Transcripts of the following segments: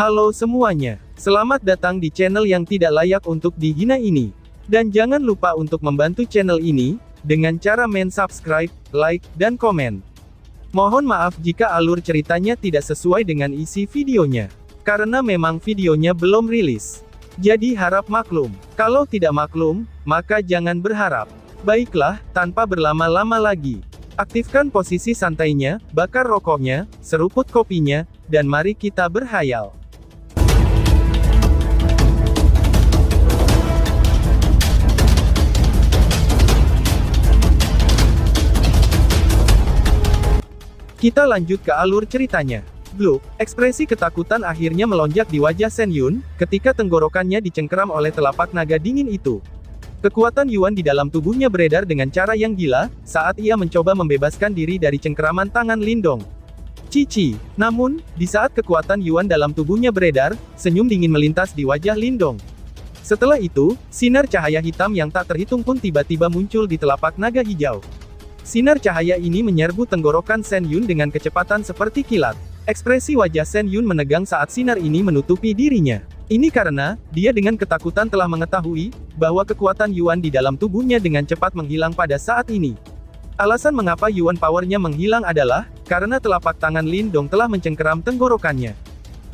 Halo semuanya, selamat datang di channel yang tidak layak untuk dihina ini. Dan jangan lupa untuk membantu channel ini, dengan cara subscribe, like, dan komen. Mohon maaf jika alur ceritanya tidak sesuai dengan isi videonya. Karena memang videonya belum rilis. Jadi harap maklum. Kalau tidak maklum, maka jangan berharap. Baiklah, tanpa berlama-lama lagi. Aktifkan posisi santainya, bakar rokoknya, seruput kopinya, dan mari kita berhayal. Kita lanjut ke alur ceritanya. Blue, ekspresi ketakutan akhirnya melonjak di wajah Shen Yun, ketika tenggorokannya dicengkeram oleh telapak naga dingin itu. Kekuatan Yuan di dalam tubuhnya beredar dengan cara yang gila, saat ia mencoba membebaskan diri dari cengkeraman tangan Lindong. Cici. Namun, di saat kekuatan Yuan dalam tubuhnya beredar, senyum dingin melintas di wajah Lindong. Setelah itu, sinar cahaya hitam yang tak terhitung pun tiba-tiba muncul di telapak naga hijau. Sinar cahaya ini menyerbu tenggorokan Shen Yun dengan kecepatan seperti kilat. Ekspresi wajah Shen Yun menegang saat sinar ini menutupi dirinya. Ini karena, dia dengan ketakutan telah mengetahui, bahwa kekuatan Yuan di dalam tubuhnya dengan cepat menghilang pada saat ini. Alasan mengapa Yuan powernya menghilang adalah, karena telapak tangan Lindong telah mencengkeram tenggorokannya.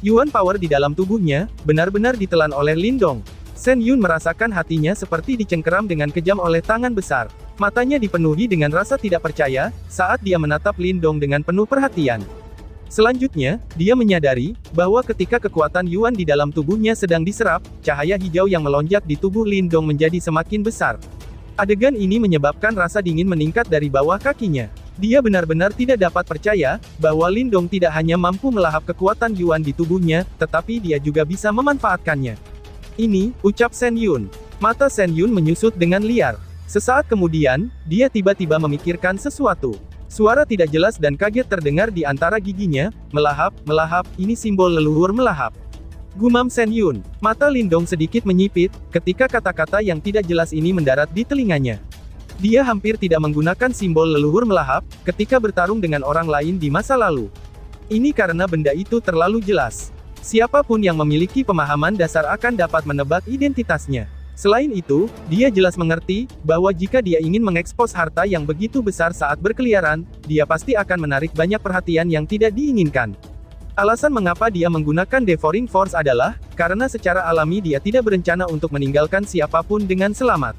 Yuan power di dalam tubuhnya, benar-benar ditelan oleh Lindong. Shen Yun merasakan hatinya seperti dicengkeram dengan kejam oleh tangan besar. Matanya dipenuhi dengan rasa tidak percaya, saat dia menatap Lindong dengan penuh perhatian. Selanjutnya, dia menyadari, bahwa ketika kekuatan Yuan di dalam tubuhnya sedang diserap, cahaya hijau yang melonjak di tubuh Lindong menjadi semakin besar. Adegan ini menyebabkan rasa dingin meningkat dari bawah kakinya. Dia benar-benar tidak dapat percaya, bahwa Lindong tidak hanya mampu melahap kekuatan Yuan di tubuhnya, tetapi dia juga bisa memanfaatkannya. Ini, ucap Shen Yun. Mata Shen Yun menyusut dengan liar. Sesaat kemudian, dia tiba-tiba memikirkan sesuatu. Suara tidak jelas dan kaget terdengar di antara giginya, melahap, melahap, ini simbol leluhur melahap. Gumam Shen Yun. Mata Lindong sedikit menyipit, ketika kata-kata yang tidak jelas ini mendarat di telinganya. Dia hampir tidak menggunakan simbol leluhur melahap, ketika bertarung dengan orang lain di masa lalu. Ini karena benda itu terlalu jelas. Siapapun yang memiliki pemahaman dasar akan dapat menebak identitasnya. Selain itu, dia jelas mengerti, bahwa jika dia ingin mengekspos harta yang begitu besar saat berkeliaran, dia pasti akan menarik banyak perhatian yang tidak diinginkan. Alasan mengapa dia menggunakan Devouring Force adalah, karena secara alami dia tidak berencana untuk meninggalkan siapapun dengan selamat.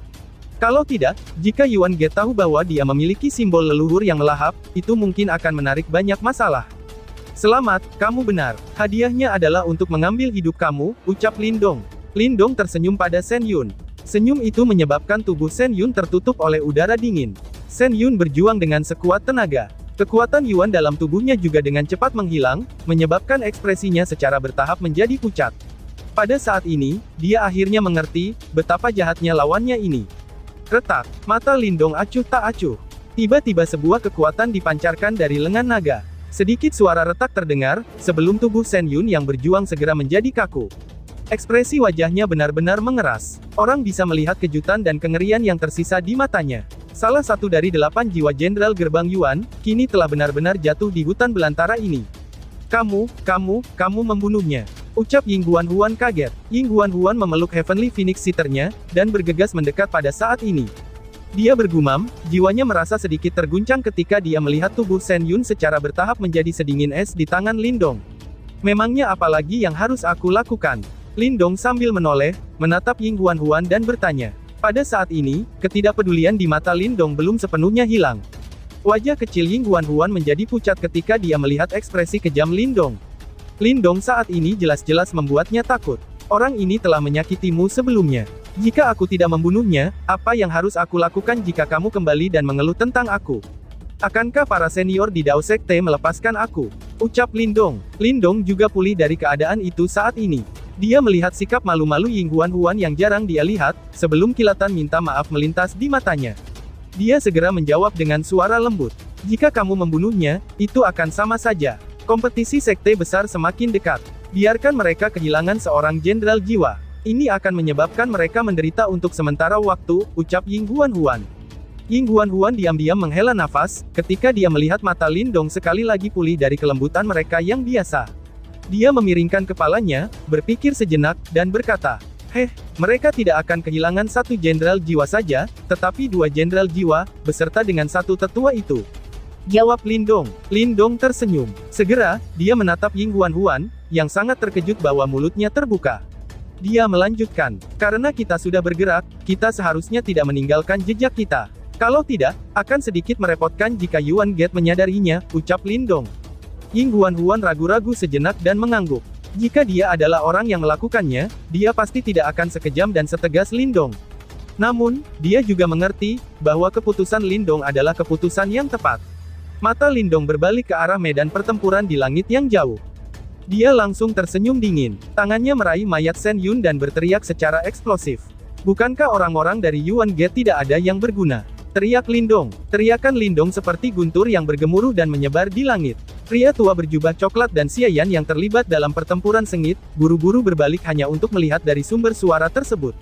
Kalau tidak, jika Yuan Ge tahu bahwa dia memiliki simbol leluhur yang melahap, itu mungkin akan menarik banyak masalah. Selamat, kamu benar. Hadiahnya adalah untuk mengambil hidup kamu, ucap Lindong. Lindong tersenyum pada Shen Yun. Senyum itu menyebabkan tubuh Shen Yun tertutup oleh udara dingin. Shen Yun berjuang dengan sekuat tenaga. Kekuatan Yuan dalam tubuhnya juga dengan cepat menghilang, menyebabkan ekspresinya secara bertahap menjadi pucat. Pada saat ini, dia akhirnya mengerti, betapa jahatnya lawannya ini. Retak, mata Lindong acuh tak acuh. Tiba-tiba sebuah kekuatan dipancarkan dari lengan naga. Sedikit suara retak terdengar, sebelum tubuh Shen Yun yang berjuang segera menjadi kaku. Ekspresi wajahnya benar-benar mengeras. Orang bisa melihat kejutan dan kengerian yang tersisa di matanya. Salah satu dari 8 jiwa Jenderal Gerbang Yuan, kini telah benar-benar jatuh di hutan belantara ini. Kamu membunuhnya. Ucap Ying Huan kaget. Ying Huan memeluk Heavenly Phoenix Sitter-nya, dan bergegas mendekat pada saat ini. Dia bergumam, jiwanya merasa sedikit terguncang ketika dia melihat tubuh Shen Yun secara bertahap menjadi sedingin es di tangan Lindong. Memangnya apa lagi yang harus aku lakukan? Lindong sambil menoleh, menatap Ying Huan dan bertanya. Pada saat ini, ketidakpedulian di mata Lindong belum sepenuhnya hilang. Wajah kecil Ying Huan menjadi pucat ketika dia melihat ekspresi kejam Lindong. Lindong saat ini jelas-jelas membuatnya takut. Orang ini telah menyakitimu sebelumnya. Jika aku tidak membunuhnya, apa yang harus aku lakukan jika kamu kembali dan mengeluh tentang aku? Akankah para senior di Dao Sekte melepaskan aku? Ucap Lindong. Lindong juga pulih dari keadaan itu saat ini. Dia melihat sikap malu-malu Ying Huan yang jarang dia lihat, sebelum kilatan minta maaf melintas di matanya. Dia segera menjawab dengan suara lembut. Jika kamu membunuhnya, itu akan sama saja. Kompetisi sekte besar semakin dekat. Biarkan mereka kehilangan seorang jenderal jiwa. Ini akan menyebabkan mereka menderita untuk sementara waktu, ucap Ying Huan. Ying Huan diam-diam menghela nafas, ketika dia melihat mata Lindong sekali lagi pulih dari kelembutan mereka yang biasa. Dia memiringkan kepalanya, berpikir sejenak, dan berkata, mereka tidak akan kehilangan satu jenderal jiwa saja, tetapi dua jenderal jiwa, beserta dengan satu tetua itu. Jawab Lindong. Lindong tersenyum. Segera, dia menatap Ying Huan-Huan, yang sangat terkejut bahwa mulutnya terbuka. Dia melanjutkan, karena kita sudah bergerak, kita seharusnya tidak meninggalkan jejak kita. Kalau tidak, akan sedikit merepotkan jika Yuan Gate menyadarinya, ucap Lindong. Ying Huan-Huan ragu-ragu sejenak dan mengangguk. Jika dia adalah orang yang melakukannya, dia pasti tidak akan sekejam dan setegas Lindong. Namun, dia juga mengerti, bahwa keputusan Lindong adalah keputusan yang tepat. Mata Lindong berbalik ke arah medan pertempuran di langit yang jauh. Dia langsung tersenyum dingin. Tangannya meraih mayat Shen Yun dan berteriak secara eksplosif. Bukankah orang-orang dari Yuan Gate tidak ada yang berguna? Teriak Lindong. Teriakan Lindong seperti guntur yang bergemuruh dan menyebar di langit. Pria tua berjubah coklat dan Xia Yan yang terlibat dalam pertempuran sengit, buru-buru berbalik hanya untuk melihat dari sumber suara tersebut.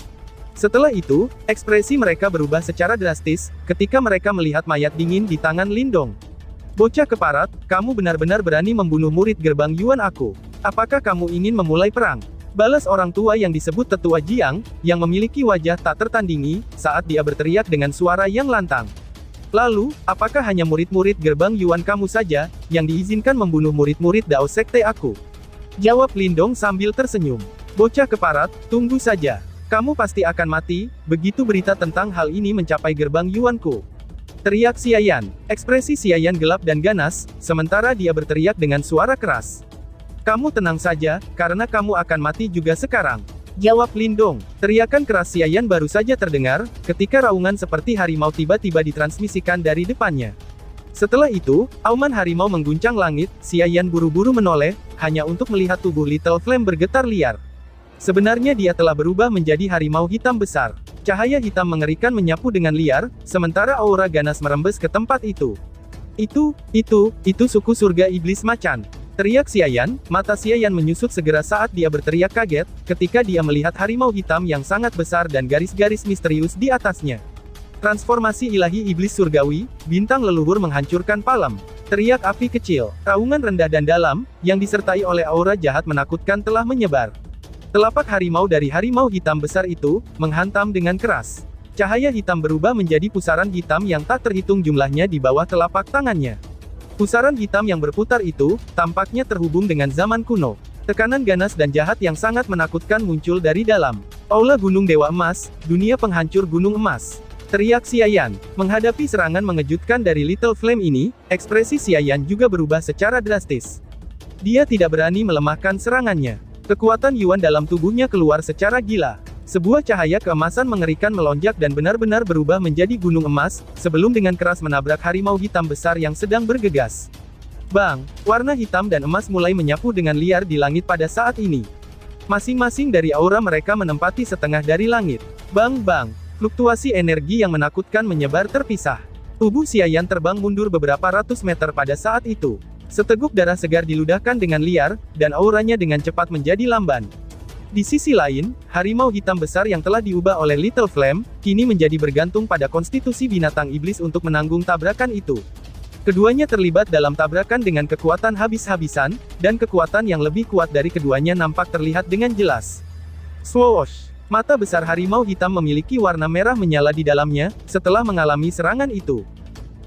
Setelah itu, ekspresi mereka berubah secara drastis, ketika mereka melihat mayat dingin di tangan Lindong. Bocah keparat, kamu benar-benar berani membunuh murid gerbang Yuan aku. Apakah kamu ingin memulai perang? Balas orang tua yang disebut Tetua Jiang, yang memiliki wajah tak tertandingi, saat dia berteriak dengan suara yang lantang. Lalu, apakah hanya murid-murid gerbang Yuan kamu saja, yang diizinkan membunuh murid-murid Dao Sekte aku? Jawab Lindong sambil tersenyum. Bocah keparat, tunggu saja. Kamu pasti akan mati, begitu berita tentang hal ini mencapai gerbang Yuanku. Teriak Xia Yan. Ekspresi Xia Yan gelap dan ganas, sementara dia berteriak dengan suara keras. Kamu tenang saja, karena kamu akan mati juga sekarang. Jawab Lindong. Teriakan keras Xia Yan baru saja terdengar, ketika raungan seperti harimau tiba-tiba ditransmisikan dari depannya. Setelah itu, auman harimau mengguncang langit, Xia Yan buru-buru menoleh, hanya untuk melihat tubuh Little Flame bergetar liar. Sebenarnya dia telah berubah menjadi harimau hitam besar. Cahaya hitam mengerikan menyapu dengan liar, sementara aura ganas merembes ke tempat itu. Itu suku surga iblis macan. Teriak Xia Yan, mata Xia Yan menyusut segera saat dia berteriak kaget, ketika dia melihat harimau hitam yang sangat besar dan garis-garis misterius di atasnya. Transformasi ilahi iblis surgawi, bintang leluhur menghancurkan Palem. Teriak api kecil, raungan rendah dan dalam, yang disertai oleh aura jahat menakutkan telah menyebar. Telapak harimau dari harimau hitam besar itu, menghantam dengan keras. Cahaya hitam berubah menjadi pusaran hitam yang tak terhitung jumlahnya di bawah telapak tangannya. Pusaran hitam yang berputar itu, tampaknya terhubung dengan zaman kuno. Tekanan ganas dan jahat yang sangat menakutkan muncul dari dalam. Aula Gunung Dewa Emas, dunia penghancur Gunung Emas. Teriak Xia Yan. Menghadapi serangan mengejutkan dari Little Flame ini, ekspresi Xia Yan juga berubah secara drastis. Dia tidak berani melemahkan serangannya. Kekuatan Yuan dalam tubuhnya keluar secara gila. Sebuah cahaya keemasan mengerikan melonjak dan benar-benar berubah menjadi gunung emas, sebelum dengan keras menabrak harimau hitam besar yang sedang bergegas. Bang! Warna hitam dan emas mulai menyapu dengan liar di langit pada saat ini. Masing-masing dari aura mereka menempati setengah dari langit. Bang! Fluktuasi energi yang menakutkan menyebar terpisah. Tubuh Xia Yan terbang mundur beberapa ratus meter pada saat itu. Seteguk darah segar diludahkan dengan liar, dan auranya dengan cepat menjadi lamban. Di sisi lain, harimau hitam besar yang telah diubah oleh Little Flame, kini menjadi bergantung pada konstitusi binatang iblis untuk menanggung tabrakan itu. Keduanya terlibat dalam tabrakan dengan kekuatan habis-habisan, dan kekuatan yang lebih kuat dari keduanya nampak terlihat dengan jelas. Swoosh! Mata besar harimau hitam memiliki warna merah menyala di dalamnya, setelah mengalami serangan itu.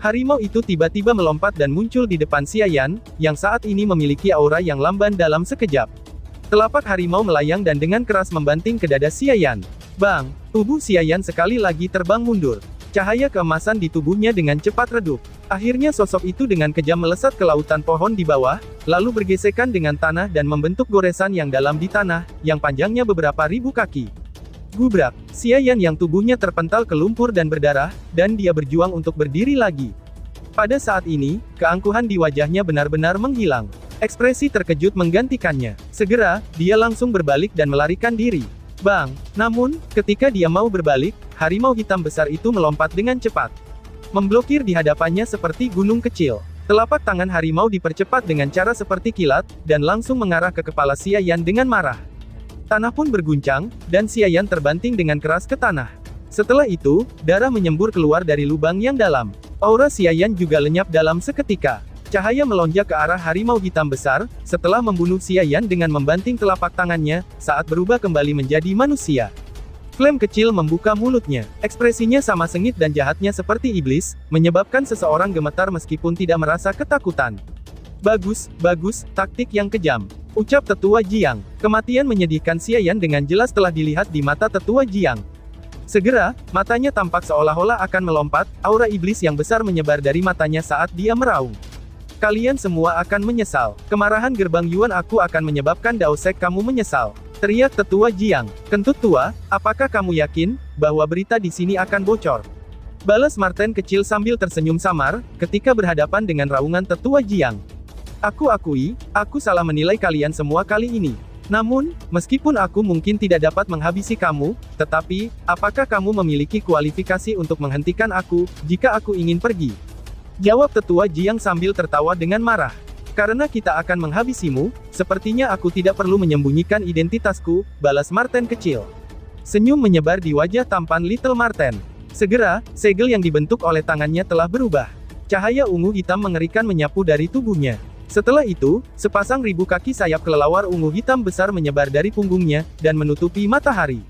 Harimau itu tiba-tiba melompat dan muncul di depan Xia Yan, yang saat ini memiliki aura yang lamban dalam sekejap. Telapak harimau melayang dan dengan keras membanting ke dada Xia Yan. Bang! Tubuh Xia Yan sekali lagi terbang mundur. Cahaya keemasan di tubuhnya dengan cepat redup. Akhirnya sosok itu dengan kejam melesat ke lautan pohon di bawah, lalu bergesekan dengan tanah dan membentuk goresan yang dalam di tanah, yang panjangnya beberapa ribu kaki. Gubrak! Xia Yan yang tubuhnya terpental ke lumpur dan berdarah, dan dia berjuang untuk berdiri lagi. Pada saat ini, keangkuhan di wajahnya benar-benar menghilang. Ekspresi terkejut menggantikannya. Segera, dia langsung berbalik dan melarikan diri. Bang! Namun, ketika dia mau berbalik, harimau hitam besar itu melompat dengan cepat. Memblokir di hadapannya seperti gunung kecil. Telapak tangan harimau dipercepat dengan cara seperti kilat, dan langsung mengarah ke kepala Xia Yan dengan marah. Tanah pun berguncang, dan Xia Yan terbanting dengan keras ke tanah. Setelah itu, darah menyembur keluar dari lubang yang dalam. Aura Xia Yan juga lenyap dalam seketika. Cahaya melonjak ke arah harimau hitam besar, setelah membunuh Xia Yan dengan membanting telapak tangannya, saat berubah kembali menjadi manusia. Flame kecil membuka mulutnya. Ekspresinya sama sengit dan jahatnya seperti iblis, menyebabkan seseorang gemetar meskipun tidak merasa ketakutan. Bagus, bagus, taktik yang kejam. Ucap Tetua Jiang. Kematian menyedihkan Xia Yan dengan jelas telah dilihat di mata Tetua Jiang. Segera, matanya tampak seolah-olah akan melompat, aura iblis yang besar menyebar dari matanya saat dia meraung. Kalian semua akan menyesal. Kemarahan gerbang Yuan aku akan menyebabkan Dao Sek kamu menyesal. Teriak Tetua Jiang. Kentut tua, apakah kamu yakin, bahwa berita di sini akan bocor? Balas Marten kecil sambil tersenyum samar, ketika berhadapan dengan raungan Tetua Jiang. Aku akui, aku salah menilai kalian semua kali ini. Namun, meskipun aku mungkin tidak dapat menghabisi kamu, tetapi, apakah kamu memiliki kualifikasi untuk menghentikan aku, jika aku ingin pergi? Jawab Tetua Jiang sambil tertawa dengan marah. Karena kita akan menghabisimu, sepertinya aku tidak perlu menyembunyikan identitasku, balas Marten kecil. Senyum menyebar di wajah tampan Little Marten. Segera, segel yang dibentuk oleh tangannya telah berubah. Cahaya ungu hitam mengerikan menyapu dari tubuhnya. Setelah itu, sepasang ribu kaki sayap kelelawar ungu hitam besar menyebar dari punggungnya, dan menutupi matahari.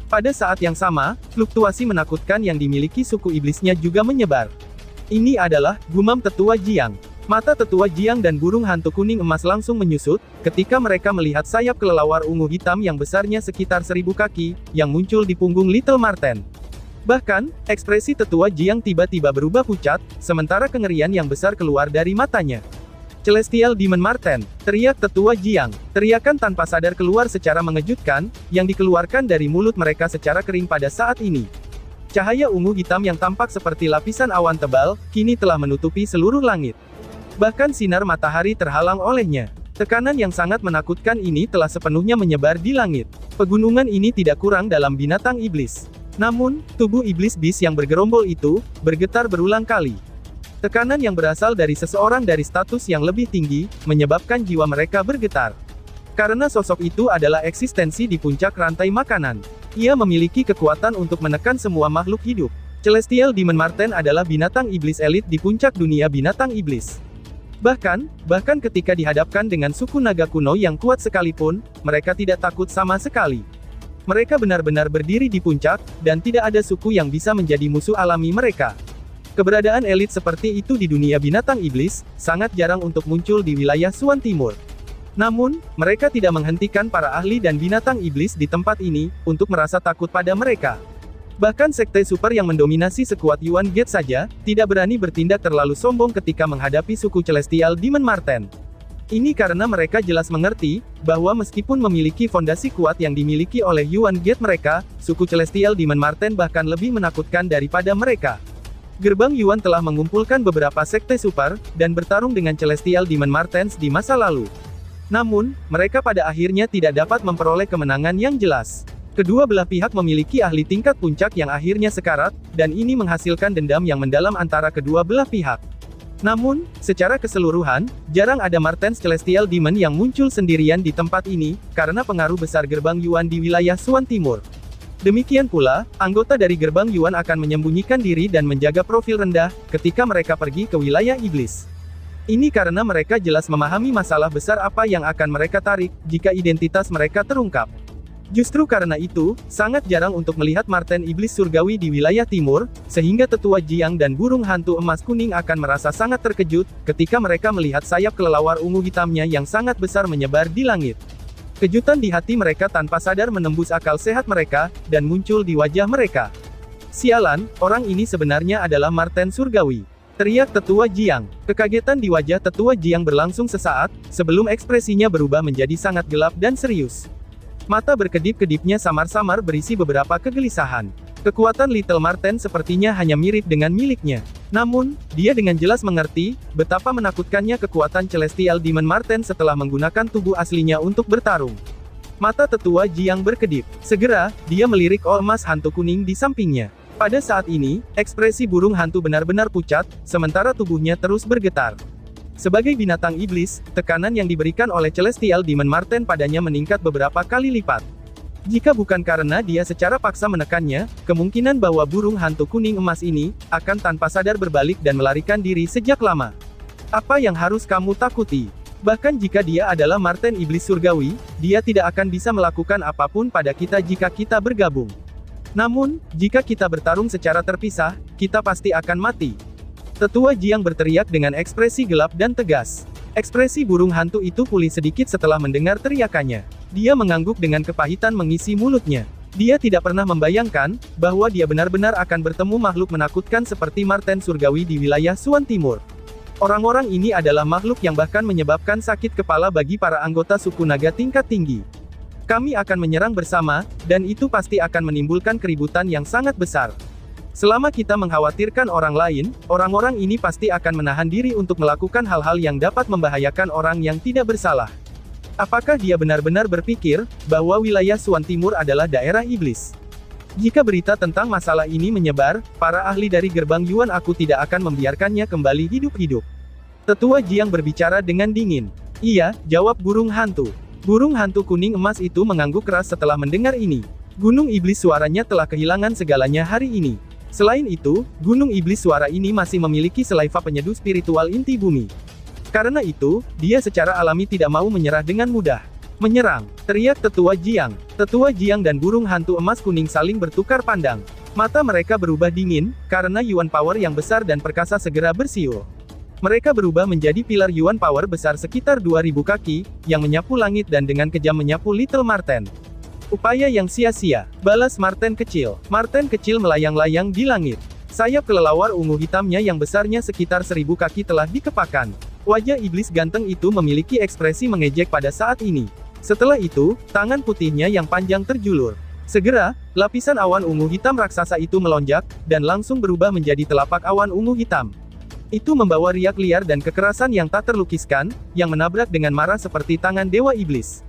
Pada saat yang sama, fluktuasi menakutkan yang dimiliki suku iblisnya juga menyebar. Ini adalah, gumam Tetua Jiang. Mata Tetua Jiang dan burung hantu kuning emas langsung menyusut, ketika mereka melihat sayap kelelawar ungu hitam yang besarnya sekitar 1000 kaki, yang muncul di punggung Little Marten. Bahkan, ekspresi Tetua Jiang tiba-tiba berubah pucat, sementara kengerian yang besar keluar dari matanya. Celestial Demon Marten, teriak Tetua Jiang. Teriakan tanpa sadar keluar secara mengejutkan, yang dikeluarkan dari mulut mereka secara kering pada saat ini. Cahaya ungu hitam yang tampak seperti lapisan awan tebal, kini telah menutupi seluruh langit. Bahkan sinar matahari terhalang olehnya. Tekanan yang sangat menakutkan ini telah sepenuhnya menyebar di langit. Pegunungan ini tidak kurang dalam binatang iblis. Namun, tubuh iblis bis yang bergerombol itu, bergetar berulang kali. Tekanan yang berasal dari seseorang dari status yang lebih tinggi, menyebabkan jiwa mereka bergetar. Karena sosok itu adalah eksistensi di puncak rantai makanan. Ia memiliki kekuatan untuk menekan semua makhluk hidup. Celestial Demon Marten adalah binatang iblis elit di puncak dunia binatang iblis. Bahkan ketika dihadapkan dengan suku naga kuno yang kuat sekalipun, mereka tidak takut sama sekali. Mereka benar-benar berdiri di puncak, dan tidak ada suku yang bisa menjadi musuh alami mereka. Keberadaan elit seperti itu di dunia binatang iblis, sangat jarang untuk muncul di wilayah Suan Timur. Namun, mereka tidak menghentikan para ahli dan binatang iblis di tempat ini, untuk merasa takut pada mereka. Bahkan sekte super yang mendominasi sekuat Yuan Gate saja, tidak berani bertindak terlalu sombong ketika menghadapi suku Celestial Demon Marten. Ini karena mereka jelas mengerti, bahwa meskipun memiliki fondasi kuat yang dimiliki oleh Yuan Gate mereka, suku Celestial Demon Marten bahkan lebih menakutkan daripada mereka. Gerbang Yuan telah mengumpulkan beberapa sekte super, dan bertarung dengan Celestial Demon Martens di masa lalu. Namun, mereka pada akhirnya tidak dapat memperoleh kemenangan yang jelas. Kedua belah pihak memiliki ahli tingkat puncak yang akhirnya sekarat, dan ini menghasilkan dendam yang mendalam antara kedua belah pihak. Namun, secara keseluruhan, jarang ada Martens Celestial Demon yang muncul sendirian di tempat ini, karena pengaruh besar gerbang Yuan di wilayah Suan Timur. Demikian pula, anggota dari gerbang Yuan akan menyembunyikan diri dan menjaga profil rendah, ketika mereka pergi ke wilayah iblis. Ini karena mereka jelas memahami masalah besar apa yang akan mereka tarik, jika identitas mereka terungkap. Justru karena itu, sangat jarang untuk melihat Marten Iblis Surgawi di wilayah timur, sehingga Tetua Jiang dan burung hantu emas kuning akan merasa sangat terkejut, ketika mereka melihat sayap kelelawar ungu hitamnya yang sangat besar menyebar di langit. Kejutan di hati mereka tanpa sadar menembus akal sehat mereka, dan muncul di wajah mereka. Sialan, orang ini sebenarnya adalah Marten Surgawi. Teriak Tetua Jiang. Kekagetan di wajah Tetua Jiang berlangsung sesaat, sebelum ekspresinya berubah menjadi sangat gelap dan serius. Mata berkedip-kedipnya samar-samar berisi beberapa kegelisahan. Kekuatan Little Marten sepertinya hanya mirip dengan miliknya. Namun, dia dengan jelas mengerti, betapa menakutkannya kekuatan Celestial Demon Marten setelah menggunakan tubuh aslinya untuk bertarung. Mata Tetua Jiang berkedip. Segera, dia melirik emas hantu kuning di sampingnya. Pada saat ini, ekspresi burung hantu benar-benar pucat, sementara tubuhnya terus bergetar. Sebagai binatang iblis, tekanan yang diberikan oleh Celestial Demon Marten padanya meningkat beberapa kali lipat. Jika bukan karena dia secara paksa menekannya, kemungkinan bahwa burung hantu kuning emas ini, akan tanpa sadar berbalik dan melarikan diri sejak lama. Apa yang harus kamu takuti? Bahkan jika dia adalah Marten Iblis Surgawi, dia tidak akan bisa melakukan apapun pada kita jika kita bergabung. Namun, jika kita bertarung secara terpisah, kita pasti akan mati. Tetua Jiang berteriak dengan ekspresi gelap dan tegas. Ekspresi burung hantu itu pulih sedikit setelah mendengar teriakannya. Dia mengangguk dengan kepahitan mengisi mulutnya. Dia tidak pernah membayangkan bahwa dia benar-benar akan bertemu makhluk menakutkan seperti Marten Surgawi di wilayah Suan Timur. Orang-orang ini adalah makhluk yang bahkan menyebabkan sakit kepala bagi para anggota suku naga tingkat tinggi. Kami akan menyerang bersama, dan itu pasti akan menimbulkan keributan yang sangat besar. Selama kita mengkhawatirkan orang lain, orang-orang ini pasti akan menahan diri untuk melakukan hal-hal yang dapat membahayakan orang yang tidak bersalah. Apakah dia benar-benar berpikir bahwa wilayah Suan Timur adalah daerah iblis? Jika berita tentang masalah ini menyebar, para ahli dari gerbang Yuan aku tidak akan membiarkannya kembali hidup-hidup. Tetua Jiang berbicara dengan dingin. Iya, jawab burung hantu. Burung hantu kuning emas itu mengangguk keras setelah mendengar ini. Gunung Iblis suaranya telah kehilangan segalanya hari ini. Selain itu, Gunung Iblis suara ini masih memiliki selaiva penyeduh spiritual inti bumi. Karena itu, dia secara alami tidak mau menyerah dengan mudah. Menyerang, teriak Tetua Jiang. Tetua Jiang dan burung hantu emas kuning saling bertukar pandang. Mata mereka berubah dingin, karena Yuan Power yang besar dan perkasa segera bersiul. Mereka berubah menjadi pilar Yuan Power besar sekitar 2000 kaki, yang menyapu langit dan dengan kejam menyapu Little Marten. Upaya yang sia-sia. Balas Marten kecil. Marten kecil melayang-layang di langit. Sayap kelelawar ungu hitamnya yang besarnya sekitar 1000 kaki telah dikepakkan. Wajah iblis ganteng itu memiliki ekspresi mengejek pada saat ini. Setelah itu, tangan putihnya yang panjang terjulur. Segera, lapisan awan ungu hitam raksasa itu melonjak, dan langsung berubah menjadi telapak awan ungu hitam. Itu membawa riak liar dan kekerasan yang tak terlukiskan, yang menabrak dengan marah seperti tangan dewa iblis.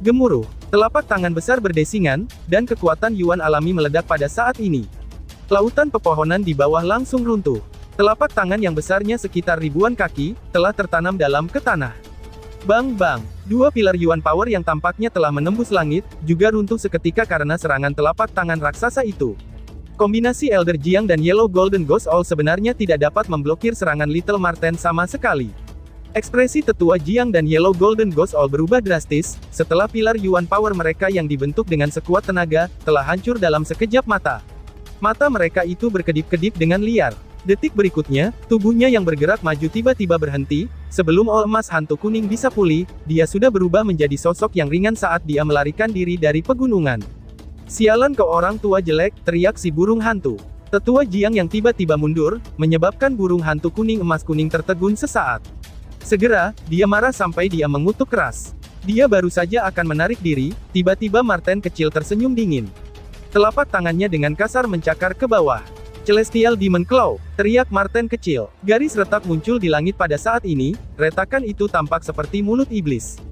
Gemuruh, telapak tangan besar berdesingan, dan kekuatan Yuan alami meledak pada saat ini. Lautan pepohonan di bawah langsung runtuh. Telapak tangan yang besarnya sekitar ribuan kaki, telah tertanam dalam ke tanah. Bang-bang, dua pilar Yuan Power yang tampaknya telah menembus langit, juga runtuh seketika karena serangan telapak tangan raksasa itu. Kombinasi Elder Jiang dan Yellow Golden Ghost Owl sebenarnya tidak dapat memblokir serangan Little Marten sama sekali. Ekspresi Tetua Jiang dan Yellow Golden Ghost Owl berubah drastis, setelah pilar Yuan Power mereka yang dibentuk dengan sekuat tenaga, telah hancur dalam sekejap mata. Mata mereka itu berkedip-kedip dengan liar. Detik berikutnya, tubuhnya yang bergerak maju tiba-tiba berhenti, sebelum All Emas Hantu Kuning bisa pulih, dia sudah berubah menjadi sosok yang ringan saat dia melarikan diri dari pegunungan. Sialan kau orang tua jelek, teriak si burung hantu. Tetua Jiang yang tiba-tiba mundur, menyebabkan burung hantu kuning emas kuning tertegun sesaat. Segera, dia marah sampai dia mengutuk keras. Dia baru saja akan menarik diri, tiba-tiba Marten kecil tersenyum dingin. Telapak tangannya dengan kasar mencakar ke bawah. Celestial Demon Claw, teriak Marten kecil. Garis retak muncul di langit pada saat ini, retakan itu tampak seperti mulut iblis.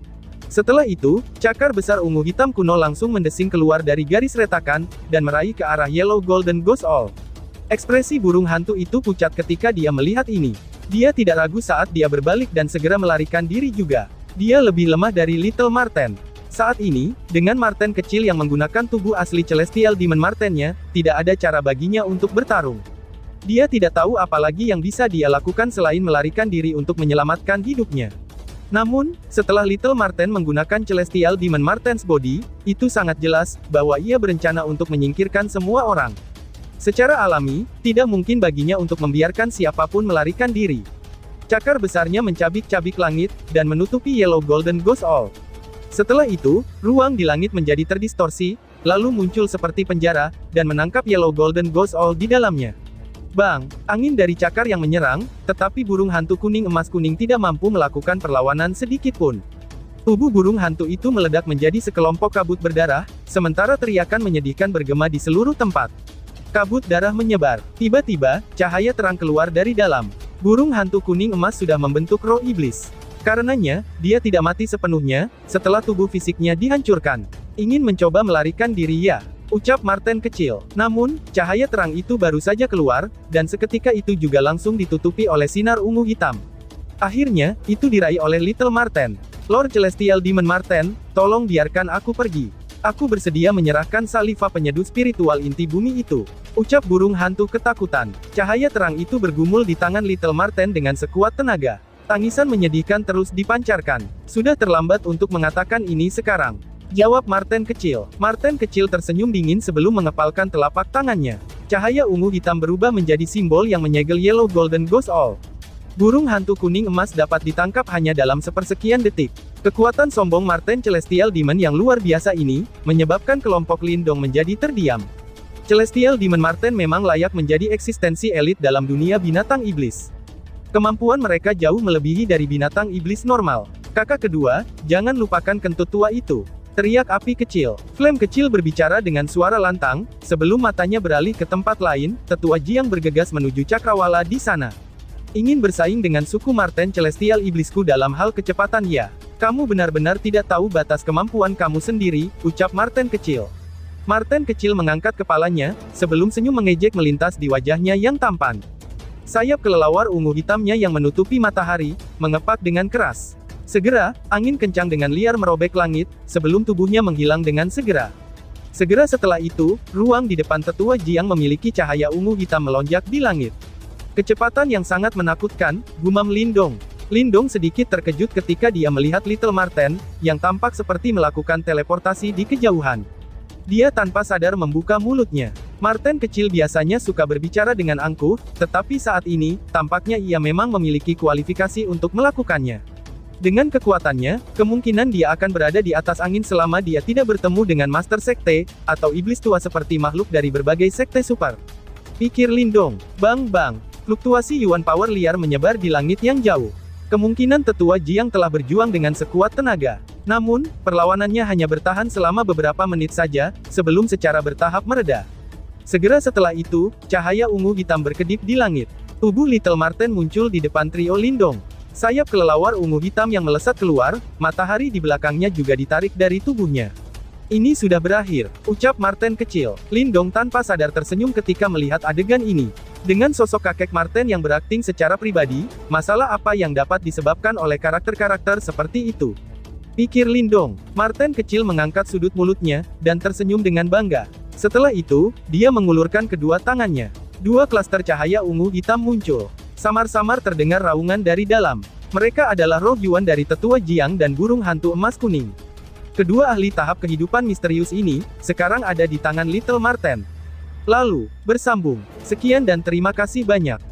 Setelah itu, cakar besar ungu hitam kuno langsung mendesing keluar dari garis retakan, dan meraih ke arah Yellow Golden Ghost Owl. Ekspresi burung hantu itu pucat ketika dia melihat ini. Dia tidak ragu saat dia berbalik dan segera melarikan diri juga. Dia lebih lemah dari Little Marten. Saat ini, dengan Marten kecil yang menggunakan tubuh asli Celestial Demon Martennya, tidak ada cara baginya untuk bertarung. Dia tidak tahu apa lagi yang bisa dia lakukan selain melarikan diri untuk menyelamatkan hidupnya. Namun, setelah Little Marten menggunakan Celestial Demon Marten's Body, itu sangat jelas bahwa ia berencana untuk menyingkirkan semua orang. Secara alami, tidak mungkin baginya untuk membiarkan siapapun melarikan diri. Cakar besarnya mencabik-cabik langit, dan menutupi Yellow Golden Ghost Owl. Setelah itu, ruang di langit menjadi terdistorsi, lalu muncul seperti penjara, dan menangkap Yellow Golden Ghost Owl di dalamnya. Bang! Angin dari cakar yang menyerang, tetapi burung hantu kuning emas kuning tidak mampu melakukan perlawanan sedikit pun. Tubuh burung hantu itu meledak menjadi sekelompok kabut berdarah, sementara teriakan menyedihkan bergema di seluruh tempat. Kabut darah menyebar. Tiba-tiba, cahaya terang keluar dari dalam. Burung hantu kuning emas sudah membentuk roh iblis. Karenanya, dia tidak mati sepenuhnya, setelah tubuh fisiknya dihancurkan. Ingin mencoba melarikan diri ya, ucap Marten kecil. Namun, cahaya terang itu baru saja keluar, dan seketika itu juga langsung ditutupi oleh sinar ungu hitam. Akhirnya, itu diraih oleh Little Marten. Lord Celestial Demon Marten, tolong biarkan aku pergi. Aku bersedia menyerahkan saliva penyeduh spiritual inti bumi itu. Ucap burung hantu ketakutan. Cahaya terang itu bergumul di tangan Little Marten dengan sekuat tenaga. Tangisan menyedihkan terus dipancarkan. Sudah terlambat untuk mengatakan ini sekarang. Jawab Marten kecil. Marten kecil tersenyum dingin sebelum mengepalkan telapak tangannya. Cahaya ungu hitam berubah menjadi simbol yang menyegel Yellow Golden Ghost All. Burung hantu kuning emas dapat ditangkap hanya dalam sepersekian detik. Kekuatan sombong Marten Celestial Demon yang luar biasa ini, menyebabkan kelompok Lindong menjadi terdiam. Celestial Demon Marten memang layak menjadi eksistensi elit dalam dunia binatang iblis. Kemampuan mereka jauh melebihi dari binatang iblis normal. Kakak kedua, jangan lupakan kentut tua itu. Teriak api kecil. Flame kecil berbicara dengan suara lantang, sebelum matanya beralih ke tempat lain, tetua Jiang bergegas menuju cakrawala di sana. Ingin bersaing dengan suku Marten Celestial Iblisku dalam hal kecepatan ya. Kamu benar-benar tidak tahu batas kemampuan kamu sendiri, ucap Marten kecil. Marten kecil mengangkat kepalanya, sebelum senyum mengejek melintas di wajahnya yang tampan. Sayap kelelawar ungu hitamnya yang menutupi matahari, mengepak dengan keras. Segera, angin kencang dengan liar merobek langit, sebelum tubuhnya menghilang dengan segera. Segera setelah itu, ruang di depan tetua Jiang memiliki cahaya ungu hitam melonjak di langit. Kecepatan yang sangat menakutkan, gumam Lindong. Lindong sedikit terkejut ketika dia melihat Little Marten, yang tampak seperti melakukan teleportasi di kejauhan. Dia tanpa sadar membuka mulutnya. Marten kecil biasanya suka berbicara dengan angkuh, tetapi saat ini, tampaknya ia memang memiliki kualifikasi untuk melakukannya. Dengan kekuatannya, kemungkinan dia akan berada di atas angin selama dia tidak bertemu dengan Master Sekte, atau iblis tua seperti makhluk dari berbagai sekte super. Pikir Lindong. Bang. Fluktuasi Yuan Power liar menyebar di langit yang jauh. Kemungkinan tetua Jiang telah berjuang dengan sekuat tenaga. Namun, perlawanannya hanya bertahan selama beberapa menit saja, sebelum secara bertahap mereda. Segera setelah itu, cahaya ungu hitam berkedip di langit. Tubuh Little Marten muncul di depan trio Lindong. Sayap kelelawar ungu hitam yang melesat keluar, matahari di belakangnya juga ditarik dari tubuhnya. Ini sudah berakhir, ucap Marten kecil. Lindong tanpa sadar tersenyum ketika melihat adegan ini. Dengan sosok kakek Marten yang berakting secara pribadi, masalah apa yang dapat disebabkan oleh karakter-karakter seperti itu? Pikir Lindong. Marten kecil mengangkat sudut mulutnya, dan tersenyum dengan bangga. Setelah itu, dia mengulurkan kedua tangannya. Dua klaster cahaya ungu hitam muncul. Samar-samar terdengar raungan dari dalam. Mereka adalah roh Yuan dari tetua Jiang dan burung hantu emas kuning. Kedua ahli tahap kehidupan misterius ini, sekarang ada di tangan Little Marten. Lalu, bersambung. Sekian dan terima kasih banyak.